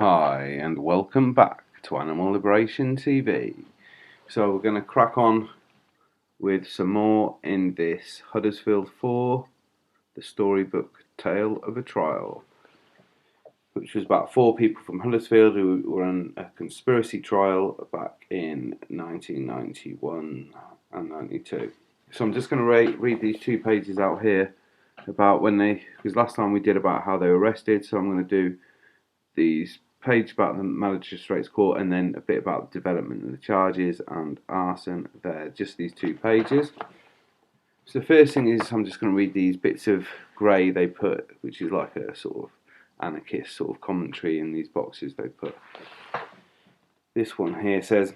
Hi, and welcome back to Animal Liberation TV. So we're going to crack on with some more in this Huddersfield Four, the storybook Tale of a Trial, which was about 4 people from Huddersfield who were on a conspiracy trial back in 1991 and 92. So I'm just going to read these 2 pages out here about because last time we did about how they were arrested, so I'm going to do these page about the Magistrates Court and then a bit about the development of the charges and arson there, just these 2 pages. So the first thing is I'm just going to read these bits of grey they put, which is like a sort of anarchist sort of commentary in these boxes they put. This one here says,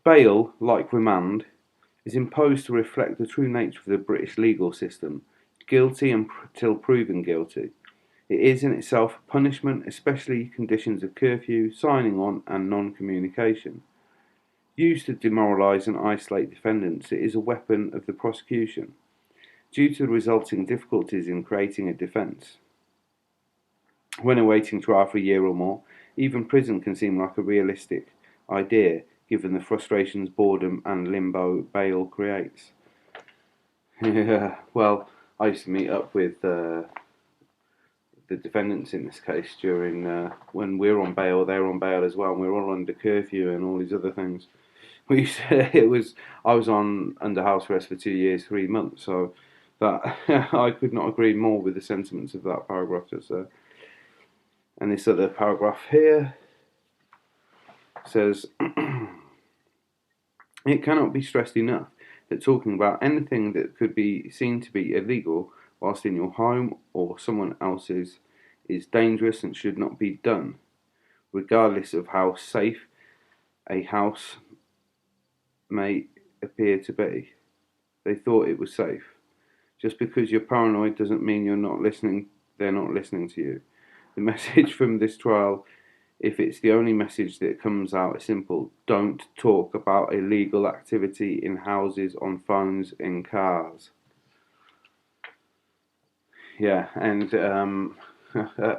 bail, like remand, is imposed to reflect the true nature of the British legal system, guilty until proven guilty. It is in itself a punishment, especially conditions of curfew, signing on, and non-communication. Used to demoralise and isolate defendants, it is a weapon of the prosecution, due to the resulting difficulties in creating a defence. When awaiting trial for a year or more, even prison can seem like a realistic idea, given the frustrations, boredom, and limbo bail creates. Yeah, well, I used to meet up with the defendants in this case during when we were on bail, they were on bail as well, and we were all under curfew and all these other things. I was on under house arrest for 2 years, 3 months, so that I could not agree more with the sentiments of that paragraph just there. And this other paragraph here says, it cannot be stressed enough that talking about anything that could be seen to be illegal whilst in your home or someone else's is dangerous and should not be done, regardless of how safe a house may appear to be. They thought it was safe. Just because you're paranoid doesn't mean they're not listening to you. The message from this trial, if it's the only message that comes out, is simple. Don't talk about illegal activity in houses, on phones, in cars. Yeah, and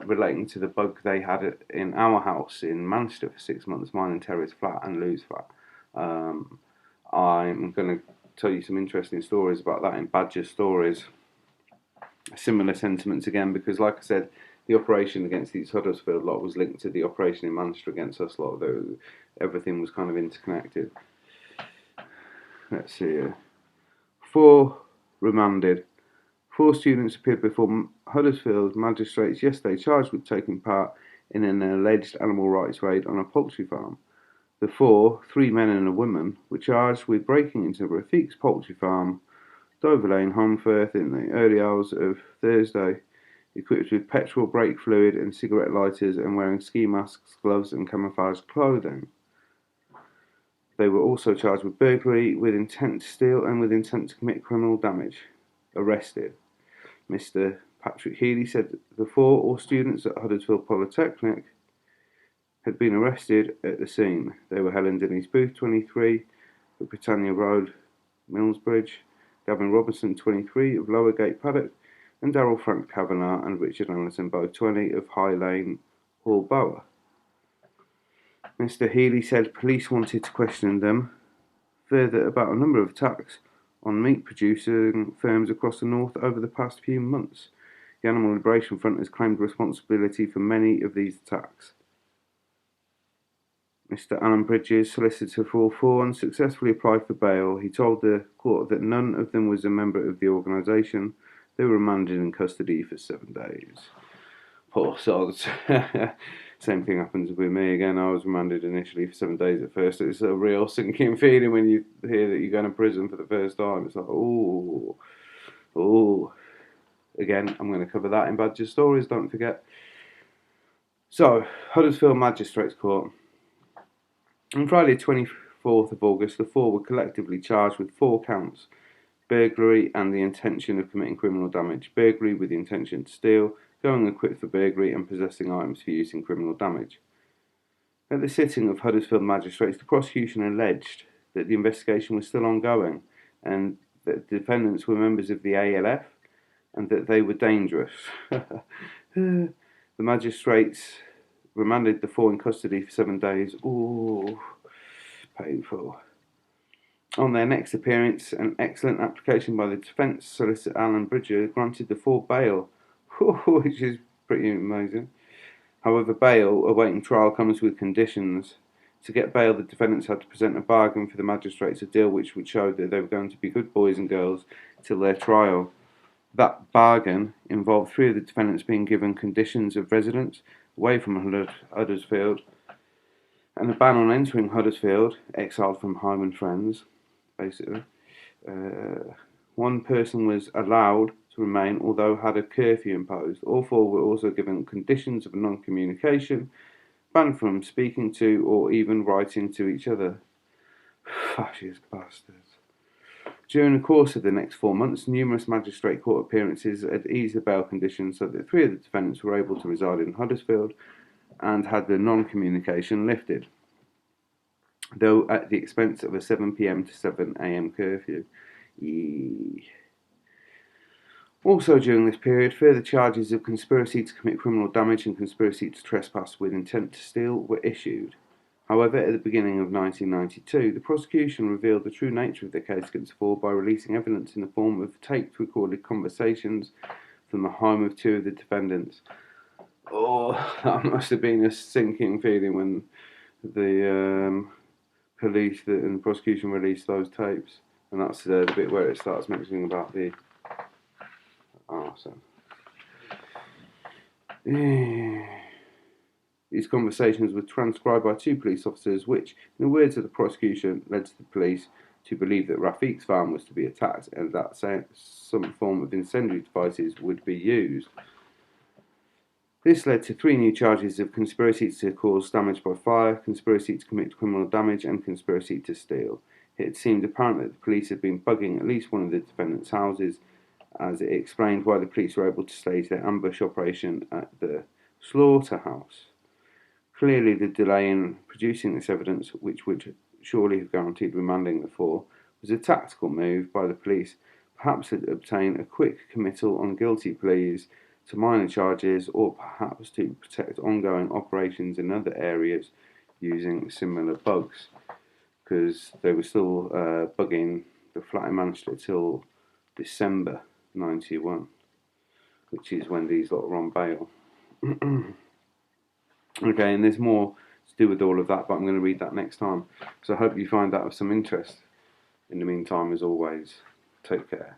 relating to the bug they had in our house in Manchester for 6 months, mine and Terry's flat and Lou's flat. I'm going to tell you some interesting stories about that in Badger Stories. Similar sentiments again, because like I said, the operation against these Huddersfield lot was linked to the operation in Manchester against us lot, though everything was kind of interconnected. Let's see. 4 remanded. 4 students appeared before Huddersfield magistrates yesterday charged with taking part in an alleged animal rights raid on a poultry farm. The 4, 3 men and a woman, were charged with breaking into Rafiq's poultry farm, Dover Lane, Holmfirth, in the early hours of Thursday, equipped with petrol, brake fluid and cigarette lighters and wearing ski masks, gloves and camouflage clothing. They were also charged with burglary, with intent to steal and with intent to commit criminal damage. Arrested. Mr. Patrick Healy said the 4 all students at Huddersfield Polytechnic had been arrested at the scene. They were Helen Denise Booth, 23, of Britannia Road, Millsbridge, Gavin Robertson, 23, of Lower Gate Paddock, and Darrell Frank Kavanagh and Richard Anderson, both 20, of High Lane, Hall Bower. Mr. Healy said police wanted to question them further about a number of attacks on meat producing firms across the north over the past few months. The Animal Liberation Front has claimed responsibility for many of these attacks. Mr. Alan Bridges, solicitor for all 4, unsuccessfully applied for bail. He told the court that none of them was a member of the organisation. They were remanded in custody for 7 days. Poor sods. Same thing happens with me again. I was remanded initially for 7 days at first. It's a real sinking feeling when you hear that you're going to prison for the first time. It's like, ooh. Again, I'm going to cover that in Badger Stories, don't forget. So, Huddersfield Magistrates Court. On Friday, 24th of August, the 4 were collectively charged with 4 counts: burglary and the intention of committing criminal damage, burglary with the intention to steal, going equipped for burglary, and possessing items for use in criminal damage. At the sitting of Huddersfield Magistrates, the prosecution alleged that the investigation was still ongoing and that the defendants were members of the ALF and that they were dangerous. The magistrates remanded the four in custody for 7 days. Ooh, painful. On their next appearance, an excellent application by the defence solicitor Alan Bridger granted the four bail, which is pretty amazing. However, bail awaiting trial comes with conditions. To get bail, the defendants had to present a bargain for the magistrates, a deal which would show that they were going to be good boys and girls till their trial. That bargain involved 3 of the defendants being given conditions of residence away from Huddersfield and a ban on entering Huddersfield, exiled from home and friends, basically. One person was allowed to remain, although had a curfew imposed. All 4 were also given conditions of non-communication, banned from speaking to or even writing to each other. Fascist bastards. During the course of the next 4 months, numerous magistrate court appearances had eased the bail conditions so that 3 of the defendants were able to reside in Huddersfield and had the non-communication lifted, though at the expense of a 7 p.m. to 7 a.m. curfew. Also during this period, further charges of conspiracy to commit criminal damage and conspiracy to trespass with intent to steal were issued. However, at the beginning of 1992, the prosecution revealed the true nature of the case against the four by releasing evidence in the form of taped recorded conversations from the home of 2 of the defendants. Oh, that must have been a sinking feeling when the police and the prosecution released those tapes. And that's the bit where it starts mentioning about the arson. These conversations were transcribed by 2 police officers, which, in the words of the prosecution, led to the police to believe that Rafiq's farm was to be attacked and that some form of incendiary devices would be used. This led to 3 new charges of conspiracy to cause damage by fire, conspiracy to commit criminal damage, and conspiracy to steal. It seemed apparent that the police had been bugging at least one of the defendants' houses, as it explained why the police were able to stage their ambush operation at the slaughterhouse. Clearly, the delay in producing this evidence, which would surely have guaranteed remanding the 4, was a tactical move by the police, perhaps to obtain a quick committal on guilty pleas to minor charges, or perhaps to protect ongoing operations in other areas using similar bugs, because they were still bugging the flat in Manchester till December 91, which is when these lot were on bail. Okay, and there's more to do with all of that, but I'm going to read that next time. So I hope you find that of some interest. In the meantime, as always, take care.